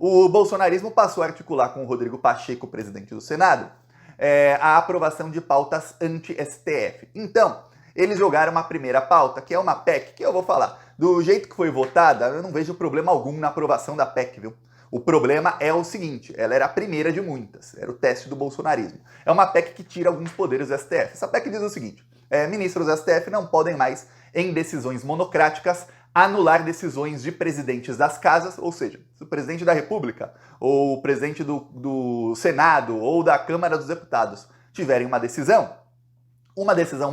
o bolsonarismo passou a articular com o Rodrigo Pacheco, presidente do Senado, a aprovação de pautas anti-STF. Então, eles jogaram uma primeira pauta, que é uma PEC, que eu vou falar. Do jeito que foi votada, eu não vejo problema algum na aprovação da PEC, viu? O problema é o seguinte, ela era a primeira de muitas, era o teste do bolsonarismo. É uma PEC que tira alguns poderes do STF. Essa PEC diz o seguinte, ministros do STF não podem mais, em decisões monocráticas, anular decisões de presidentes das casas, ou seja, se o presidente da República, ou o presidente do Senado, ou da Câmara dos Deputados tiverem uma decisão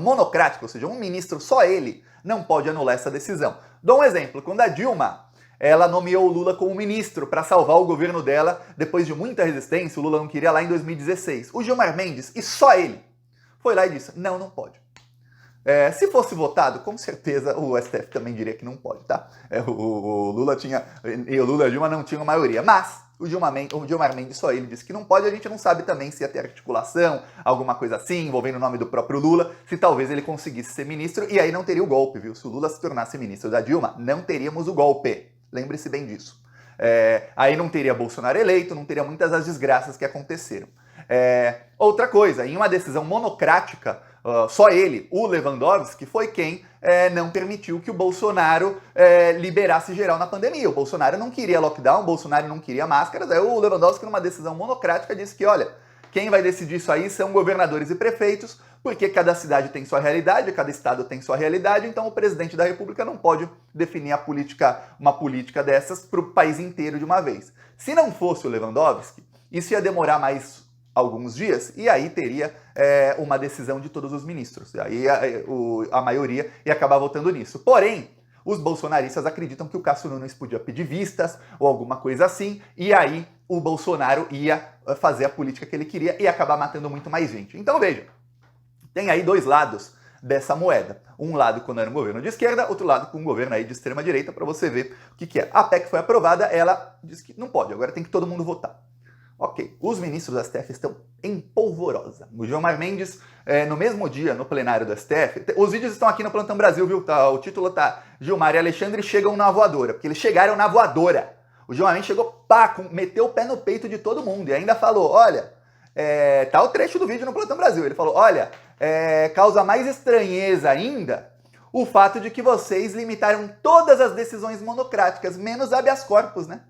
monocrática, ou seja, um ministro, só ele, não pode anular essa decisão. Dou um exemplo, quando a Dilma ela nomeou o Lula como ministro para salvar o governo dela, depois de muita resistência, o Lula não queria lá em 2016. O Gilmar Mendes, e só ele, foi lá e disse, não pode. Se fosse votado, com certeza o STF também diria que não pode, tá? O Lula e a Dilma não tinham maioria, mas o Gilmar Mendes, só ele disse que não pode, a gente não sabe também se ia ter articulação, alguma coisa assim, envolvendo o nome do próprio Lula, se talvez ele conseguisse ser ministro, e aí não teria o golpe, viu? Se o Lula se tornasse ministro da Dilma, não teríamos o golpe. Lembre-se bem disso. Aí não teria Bolsonaro eleito, não teria muitas das desgraças que aconteceram. Outra coisa, em uma decisão monocrática, só ele, o Lewandowski, foi quem não permitiu que o Bolsonaro liberasse geral na pandemia. O Bolsonaro não queria lockdown, o Bolsonaro não queria máscaras, aí o Lewandowski, numa decisão monocrática, disse que, olha, quem vai decidir isso aí são governadores e prefeitos, porque cada cidade tem sua realidade, cada estado tem sua realidade, então o presidente da República não pode definir uma política dessas para o país inteiro de uma vez. Se não fosse o Lewandowski, isso ia demorar mais alguns dias, e aí teria uma decisão de todos os ministros. E aí a maioria ia acabar votando nisso. Porém, os bolsonaristas acreditam que o Cássio Nunes podia pedir vistas ou alguma coisa assim, e aí o Bolsonaro ia fazer a política que ele queria e acabar matando muito mais gente. Então veja, tem aí dois lados dessa moeda. Um lado quando era um governo de esquerda, outro lado com um governo aí de extrema direita, para você ver o que é. A PEC foi aprovada, ela diz que não pode, agora tem que todo mundo votar. Ok, os ministros do STF estão em polvorosa. O Gilmar Mendes, no mesmo dia, no plenário do STF, os vídeos estão aqui no Plantão Brasil, viu? O título tá Gilmar e Alexandre chegam na voadora, porque eles chegaram na voadora. O Gilmar Mendes chegou, meteu o pé no peito de todo mundo e ainda falou, olha, tá o trecho do vídeo no Plantão Brasil, ele falou, olha, causa mais estranheza ainda o fato de que vocês limitaram todas as decisões monocráticas, menos habeas corpus, né?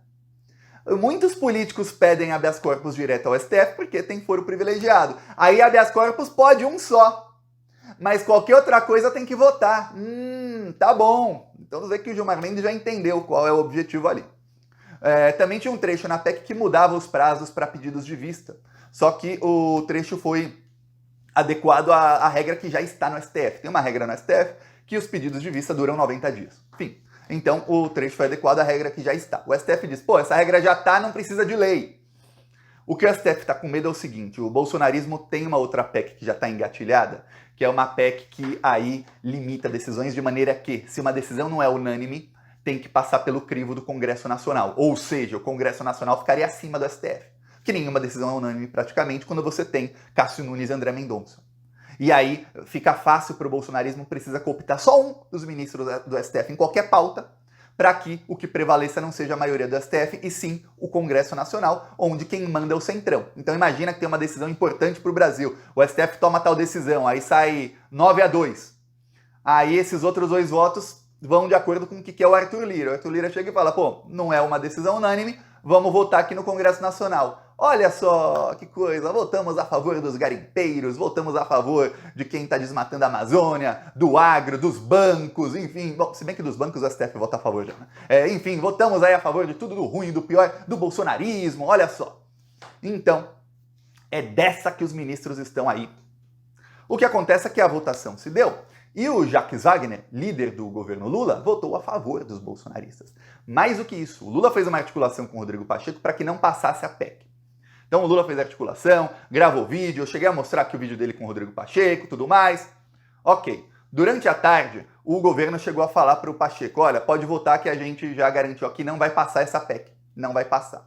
Muitos políticos pedem habeas corpus direto ao STF porque tem foro privilegiado. Aí habeas corpus pode um só. Mas qualquer outra coisa tem que votar. Tá bom. Então você vê que o Gilmar Mendes já entendeu qual é o objetivo ali. Também tinha um trecho na PEC que mudava os prazos para pedidos de vista. Só que o trecho foi adequado à regra que já está no STF. Tem uma regra no STF que os pedidos de vista duram 90 dias. Enfim. Então, o trecho foi adequado à regra que já está. O STF diz, essa regra já está, não precisa de lei. O que o STF está com medo é o seguinte, o bolsonarismo tem uma outra PEC que já está engatilhada, que é uma PEC que aí limita decisões de maneira que, se uma decisão não é unânime, tem que passar pelo crivo do Congresso Nacional. Ou seja, o Congresso Nacional ficaria acima do STF. Que nenhuma decisão é unânime praticamente quando você tem Cássio Nunes e André Mendonça. E aí fica fácil para o bolsonarismo, precisa cooptar só um dos ministros do STF em qualquer pauta, para que o que prevaleça não seja a maioria do STF, e sim o Congresso Nacional, onde quem manda é o Centrão. Então imagina que tem uma decisão importante para o Brasil, o STF toma tal decisão, aí sai 9-2. Aí esses outros dois votos vão de acordo com o que é o Arthur Lira. O Arthur Lira chega e fala, não é uma decisão unânime, vamos votar aqui no Congresso Nacional. Olha só que coisa, votamos a favor dos garimpeiros, votamos a favor de quem está desmatando a Amazônia, do agro, dos bancos, enfim. Bom, se bem que dos bancos o STF vota a favor já, né? Enfim, votamos aí a favor de tudo do ruim, do pior, do bolsonarismo, olha só. Então, é dessa que os ministros estão aí. O que acontece é que a votação se deu e o Jacques Wagner, líder do governo Lula, votou a favor dos bolsonaristas. Mais do que isso, o Lula fez uma articulação com o Rodrigo Pacheco para que não passasse a PEC. Então o Lula fez a articulação, gravou vídeo, eu cheguei a mostrar aqui o vídeo dele com o Rodrigo Pacheco, tudo mais. Ok. Durante a tarde, o governo chegou a falar para o Pacheco, olha, pode votar que a gente já garantiu aqui, não vai passar essa PEC. Não vai passar.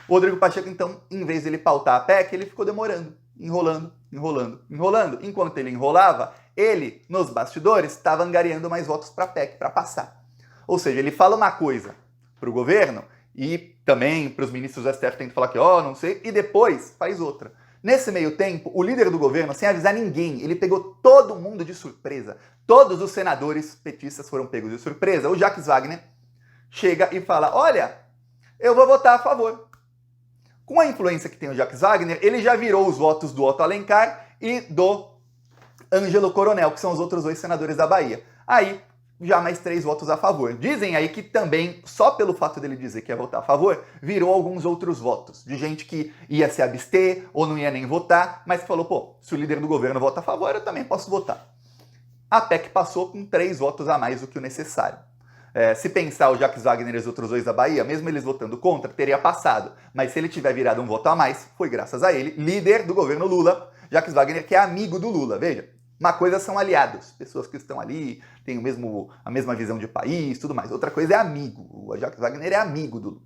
O Rodrigo Pacheco, então, em vez de ele pautar a PEC, ele ficou demorando, enrolando. Enquanto ele enrolava, ele, nos bastidores, estava angariando mais votos para a PEC, para passar. Ou seja, ele fala uma coisa para o governo e também para os ministros do STF tenta falar que, não sei, e depois faz outra. Nesse meio tempo, o líder do governo, sem avisar ninguém, ele pegou todo mundo de surpresa. Todos os senadores petistas foram pegos de surpresa. O Jacques Wagner chega e fala, olha, eu vou votar a favor. Com a influência que tem o Jacques Wagner, ele já virou os votos do Otto Alencar e do Ângelo Coronel, que são os outros 2 senadores da Bahia. Aí, já mais 3 votos a favor. Dizem aí que também, só pelo fato dele dizer que ia votar a favor, virou alguns outros votos. De gente que ia se abster ou não ia nem votar, mas que falou, pô, se o líder do governo vota a favor, eu também posso votar. A PEC passou com 3 votos a mais do que o necessário. Se pensar o Jacques Wagner e os outros 2 da Bahia, mesmo eles votando contra, teria passado. Mas se ele tiver virado um voto a mais, foi graças a ele, líder do governo Lula, Jacques Wagner, que é amigo do Lula. Veja, uma coisa são aliados, pessoas que estão ali, têm a mesma visão de país, tudo mais. Outra coisa é amigo. O Jacques Wagner é amigo do Lula.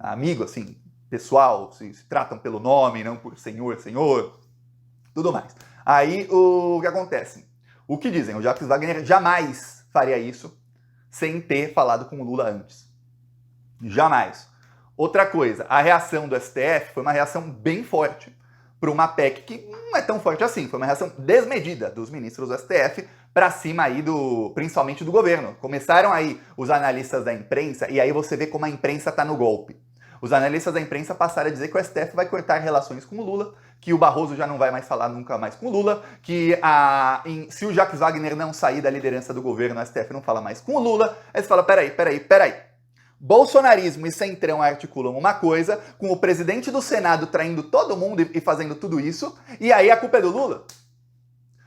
Amigo, assim, pessoal, se tratam pelo nome, não por senhor, tudo mais. Aí, o que acontece? O que dizem? O Jacques Wagner jamais faria isso sem ter falado com o Lula antes. Jamais. Outra coisa, a reação do STF foi uma reação bem forte para uma PEC que não é tão forte assim. Foi uma reação desmedida dos ministros do STF para cima aí principalmente do governo. Começaram aí os analistas da imprensa, e aí você vê como a imprensa está no golpe. Os analistas da imprensa passaram a dizer que o STF vai cortar relações com o Lula, que o Barroso já não vai mais falar nunca mais com o Lula, que se o Jacques Wagner não sair da liderança do governo, o STF não fala mais com o Lula. Aí você fala, peraí. Bolsonarismo e Centrão articulam uma coisa, com o presidente do Senado traindo todo mundo e fazendo tudo isso, e aí a culpa é do Lula?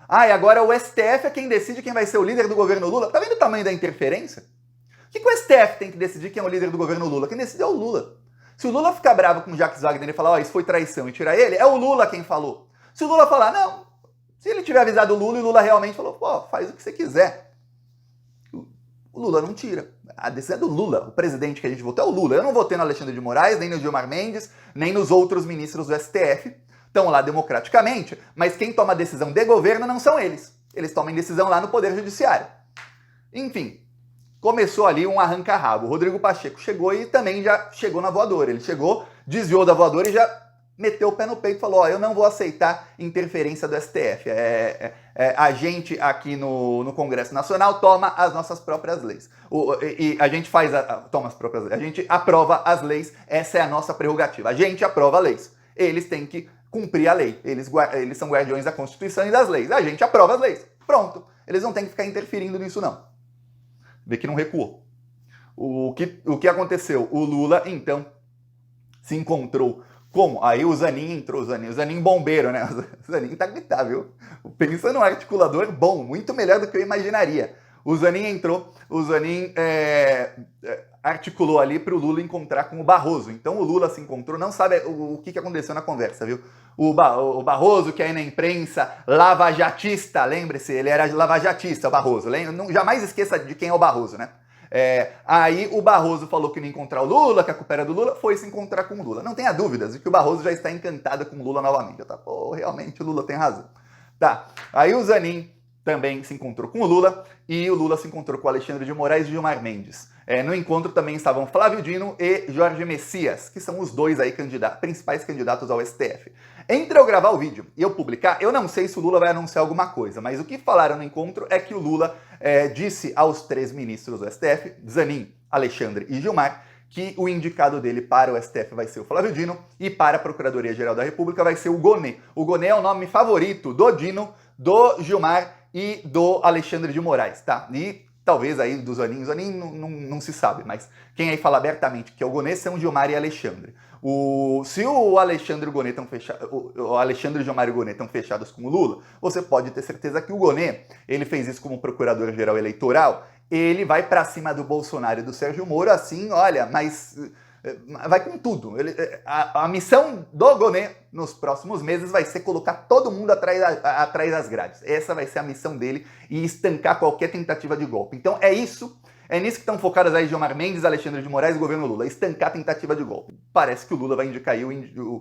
E agora o STF é quem decide quem vai ser o líder do governo Lula? Tá vendo o tamanho da interferência? O que o STF tem que decidir quem é o líder do governo Lula? Quem decide é o Lula. Se o Lula ficar bravo com o Jacques Wagner e falar, isso foi traição e tirar ele, é o Lula quem falou. Se o Lula falar, não, se ele tiver avisado o Lula e o Lula realmente falou, faz o que você quiser, o Lula não tira. A decisão é do Lula. O presidente que a gente votou é o Lula. Eu não votei no Alexandre de Moraes, nem no Gilmar Mendes, nem nos outros ministros do STF. Estão lá democraticamente, mas quem toma a decisão de governo não são eles. Eles tomam decisão lá no Poder Judiciário. Enfim, começou ali um arranca-rabo. O Rodrigo Pacheco chegou e também já chegou na voadora. Ele chegou, desviou da voadora e já meteu o pé no peito e falou, eu não vou aceitar interferência do STF. A gente aqui no Congresso Nacional toma as nossas próprias leis. E a gente toma as próprias leis. A gente aprova as leis, essa é a nossa prerrogativa. A gente aprova leis. Eles têm que cumprir a lei. Eles são guardiões da Constituição e das leis. A gente aprova as leis. Pronto. Eles não têm que ficar interferindo nisso, não. Vê que não recuou. O que aconteceu? O Lula, então, se encontrou com... Aí o Zanin entrou, o Zanin bombeiro, né? O Zanin tá gritado, viu? Pensa num articulador bom, muito melhor do que eu imaginaria. O Zanin entrou, o Zanin articulou ali para o Lula encontrar com o Barroso. Então o Lula se encontrou, não sabe o que aconteceu na conversa, viu? O Barroso, que aí na imprensa, lavajatista, lembre-se, ele era lavajatista, o Barroso. Jamais esqueça de quem é o Barroso, né? Aí o Barroso falou que não ia encontrar o Lula, que a culpa era do Lula, foi se encontrar com o Lula. Não tenha dúvidas de que o Barroso já está encantado com o Lula novamente. Realmente o Lula tem razão. Tá, aí o Zanin também se encontrou com o Lula e o Lula se encontrou com o Alexandre de Moraes e Gilmar Mendes. No encontro também estavam Flávio Dino e Jorge Messias, que são os dois aí principais candidatos ao STF. Entre eu gravar o vídeo e eu publicar, eu não sei se o Lula vai anunciar alguma coisa, mas o que falaram no encontro é que o Lula disse aos 3 ministros do STF, Zanin, Alexandre e Gilmar, que o indicado dele para o STF vai ser o Flávio Dino e para a Procuradoria-Geral da República vai ser o Gonê. O Gonê é o nome favorito do Dino, do Gilmar e do Alexandre de Moraes, tá? E talvez aí do Zanin, não se sabe, mas quem aí fala abertamente que é o Gonê são Gilmar e Alexandre. Se o Alexandre e o Gonê o Alexandre, o Gilmar e o Gonê estão fechados com o Lula, você pode ter certeza que o Gonê, ele fez isso como procurador-geral eleitoral, ele vai pra cima do Bolsonaro e do Sérgio Moro assim, olha, mas vai com tudo. A missão do Gonê nos próximos meses vai ser colocar todo mundo atrás das grades. Essa vai ser a missão dele e estancar qualquer tentativa de golpe. Então é nisso que estão focadas aí Gilmar Mendes, Alexandre de Moraes e o governo Lula, estancar a tentativa de golpe. Parece que o Lula vai indicar aí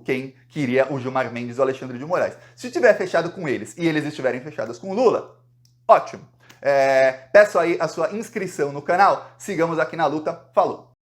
quem queria o Gilmar Mendes e o Alexandre de Moraes. Se estiver fechado com eles e eles estiverem fechados com o Lula, ótimo. Peço aí a sua inscrição no canal, sigamos aqui na luta, falou!